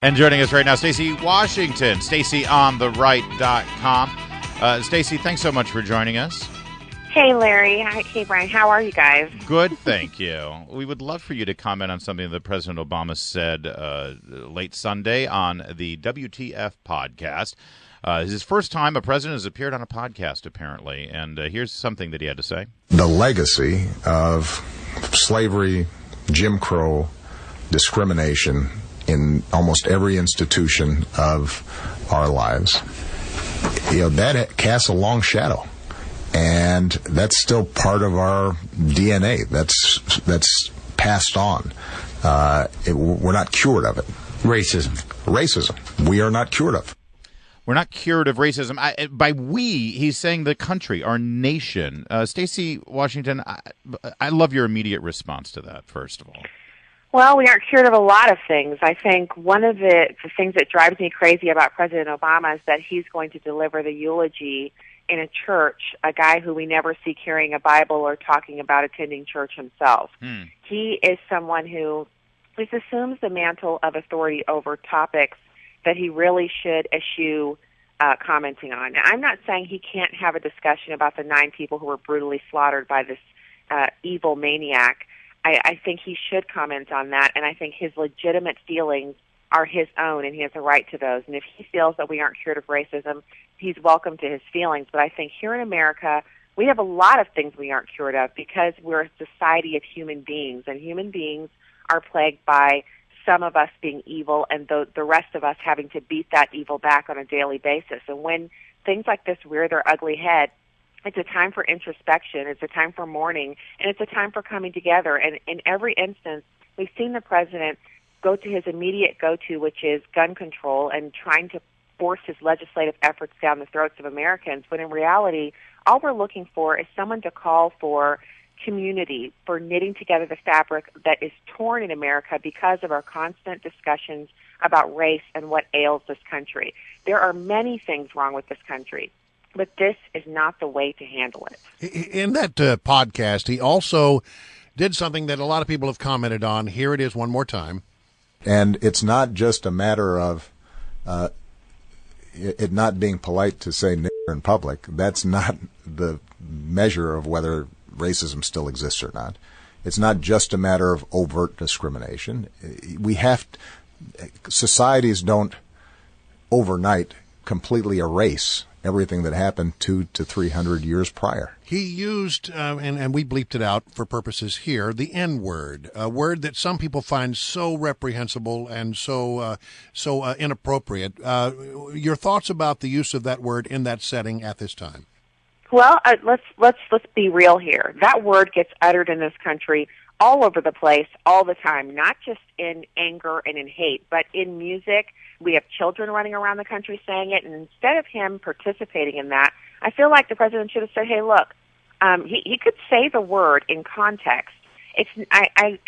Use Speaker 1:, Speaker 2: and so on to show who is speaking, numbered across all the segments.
Speaker 1: And joining us right now, Stacy Washington, StacyOnTheRight.com. Stacy, thanks so much for joining us.
Speaker 2: Hey, Larry. Hey, Brian. How are you guys?
Speaker 1: Good, thank you. We would love for you to comment on something that President Obama said late Sunday on the WTF podcast. It's his first time a president has appeared on a podcast, apparently, and here's something that he had to say.
Speaker 3: The legacy of slavery, Jim Crow, discrimination in almost every institution of our lives, that casts a long shadow. And that's still part of our DNA. That's passed on. We're not cured of it. Racism. We are not cured of.
Speaker 1: We're not cured of racism. By we, he's saying the country, our nation. Stacy Washington, I love your immediate response to that, first of all.
Speaker 2: Well, we aren't cured of a lot of things. I think one of the things that drives me crazy about President Obama is that he's going to deliver the eulogy in a church, a guy who we never see carrying a Bible or talking about attending church himself. He is someone who just assumes the mantle of authority over topics that he really should eschew commenting on. Now, I'm not saying he can't have a discussion about the 9 people who were brutally slaughtered by this evil maniac. I think he should comment on that, and I think his legitimate feelings are his own, and he has a right to those. And if he feels that we aren't cured of racism, he's welcome to his feelings. But I think here in America, we have a lot of things we aren't cured of because we're a society of human beings, and human beings are plagued by some of us being evil and the rest of us having to beat that evil back on a daily basis. And when things like this rear their ugly head, it's a time for introspection, it's a time for mourning, and it's a time for coming together. And in every instance, we've seen the president go to his immediate go-to, which is gun control, and trying to force his legislative efforts down the throats of Americans, when in reality, all we're looking for is someone to call for community, for knitting together the fabric that is torn in America because of our constant discussions about race and what ails this country. There are many things wrong with this country, but this is not the way to handle it.
Speaker 4: In that podcast, he also did something that a lot of people have commented on. Here it is one more time.
Speaker 3: And it's not just a matter of it not being polite to say nigger in public. That's not the measure of whether racism still exists or not. It's not just a matter of overt discrimination. Societies don't overnight completely erase everything that happened 200 to 300 years prior.
Speaker 4: He used, and we bleeped it out for purposes here, the Nword, a word that some people find so reprehensible and so inappropriate. Your thoughts about the use of that word in that setting at this time?
Speaker 2: Well, let's be real here. That word gets uttered in this country all over the place, all the time, not just in anger and in hate, but in music. We have children running around the country saying it, and instead of him participating in that, I feel like the president should have said, hey, look, he could say the word in context. I'm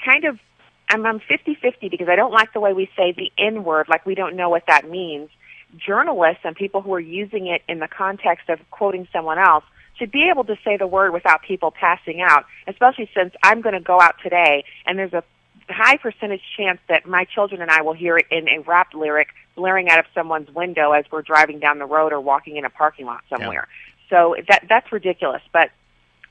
Speaker 2: 50-50 because I don't like the way we say the N-word, like we don't know what that means. Journalists and people who are using it in the context of quoting someone else should be able to say the word without people passing out, especially since I'm going to go out today, and there's a high percentage chance that my children and I will hear it in a rap lyric blaring out of someone's window as we're driving down the road or walking in a parking lot somewhere. Yeah. So that's ridiculous. But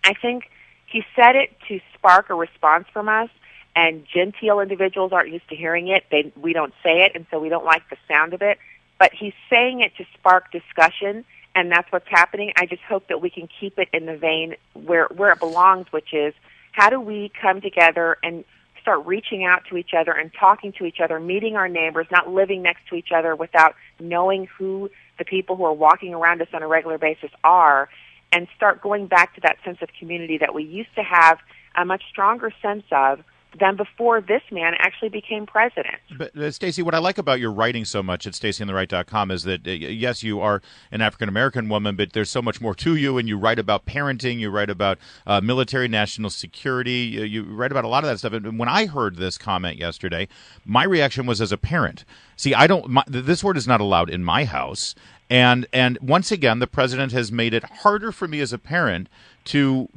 Speaker 2: I think he said it to spark a response from us, and genteel individuals aren't used to hearing it. We don't say it, and so we don't like the sound of it. But he's saying it to spark discussion, and that's what's happening. I just hope that we can keep it in the vein where it belongs, which is how do we come together and start reaching out to each other and talking to each other, meeting our neighbors, not living next to each other without knowing who the people who are walking around us on a regular basis are, and start going back to that sense of community that we used to have a much stronger sense of than before this man actually became president.
Speaker 1: But Stacy, what I like about your writing so much at StacyOnTheRight.com is that, yes, you are an African-American woman, but there's so much more to you, and you write about parenting, you write about military, national security, you write about a lot of that stuff. And when I heard this comment yesterday, my reaction was as a parent. See, this word is not allowed in my house. And once again, the president has made it harder for me as a parent to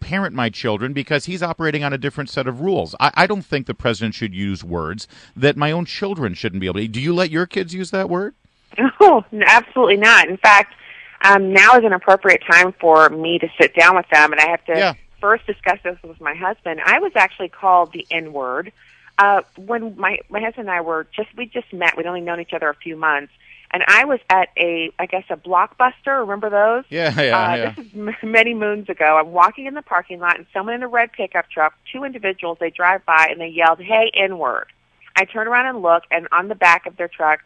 Speaker 1: parent my children because he's operating on a different set of rules. I don't think the president should use words that my own children shouldn't be able to. Do you let your kids use that word?
Speaker 2: No, absolutely not. In fact, now is an appropriate time for me to sit down with them, and I have to first discuss this with my husband. I was actually called the Nword when my husband and I we just met. We'd only known each other a few months, and I was at a Blockbuster. Remember those?
Speaker 1: Yeah.
Speaker 2: This is many moons ago. I'm walking in the parking lot, and someone in a red pickup truck, two individuals, they drive by, and they yelled, "Hey, Nword." I turn around and look, and on the back of their truck,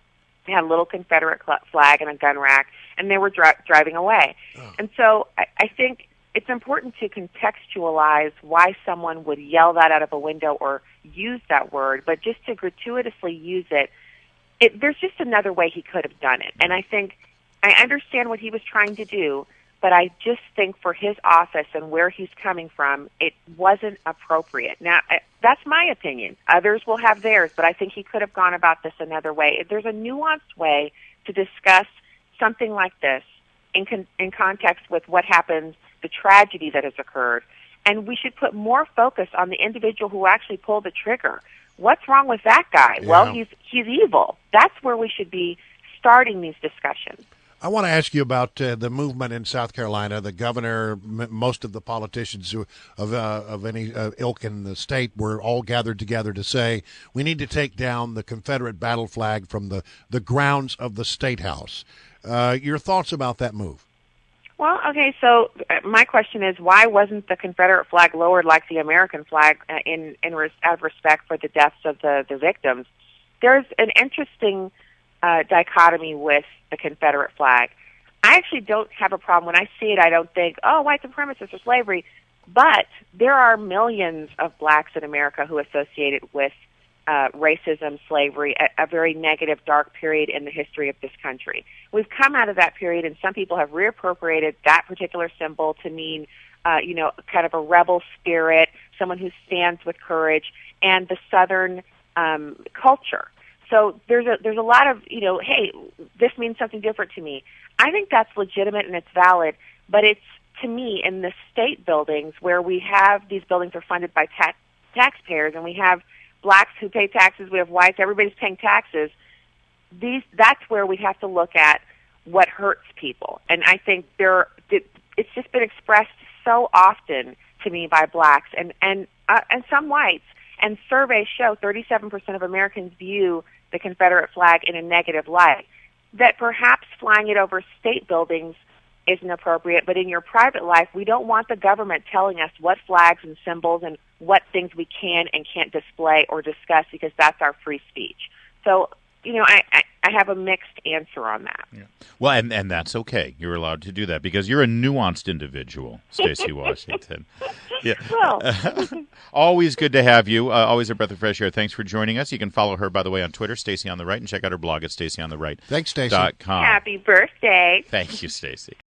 Speaker 2: they had a little Confederate flag and a gun rack, and they were driving away. Oh. And so I think it's important to contextualize why someone would yell that out of a window or use that word, but just to gratuitously use it, there's just another way he could have done it. And I think I understand what he was trying to do, but I just think for his office and where he's coming from, it wasn't appropriate. Now, that's my opinion. Others will have theirs, but I think he could have gone about this another way. There's a nuanced way to discuss something like this in context with what happens, the tragedy that has occurred, and we should put more focus on the individual who actually pulled the trigger. What's wrong with that guy?
Speaker 4: Yeah.
Speaker 2: Well, he's evil. That's where we should be starting these discussions.
Speaker 4: I want to ask you about the movement in South Carolina. The governor, most of the politicians of any ilk in the state were all gathered together to say we need to take down the Confederate battle flag from the grounds of the State House. Your thoughts about that move?
Speaker 2: Well, okay, so my question is, why wasn't the Confederate flag lowered like the American flag out of respect for the deaths of the victims? There's an interesting dichotomy with the Confederate flag. I actually don't have a problem. When I see it, I don't think, oh, white supremacists or slavery. But there are millions of blacks in America who associated with racism, slavery, a very negative, dark period in the history of this country. We've come out of that period, and some people have reappropriated that particular symbol to mean, kind of a rebel spirit, someone who stands with courage, and the Southern culture. So there's a lot of, hey, this means something different to me. I think that's legitimate and it's valid, but it's, to me, in the state buildings where we have, these buildings are funded by taxpayers, and we have blacks who pay taxes, we have whites, everybody's paying taxes. That's where we have to look at what hurts people. And I think it's just been expressed so often to me by blacks and some whites. And surveys show 37% of Americans view the Confederate flag in a negative light. That perhaps flying it over state buildings isn't appropriate, but in your private life, we don't want the government telling us what flags and symbols and what things we can and can't display or discuss, because that's our free speech. So, I have a mixed answer on that.
Speaker 1: Yeah. Well, and that's okay. You're allowed to do that because you're a nuanced individual, Stacy Washington. Yeah.
Speaker 2: Well.
Speaker 1: Always good to have you. Always a breath of fresh air. Thanks for joining us. You can follow her, by the way, on Twitter, Stacy on the Right, and check out her blog at stacyontheright.com.
Speaker 4: Thanks, Stacy.
Speaker 2: Happy birthday.
Speaker 1: Thank you, Stacy.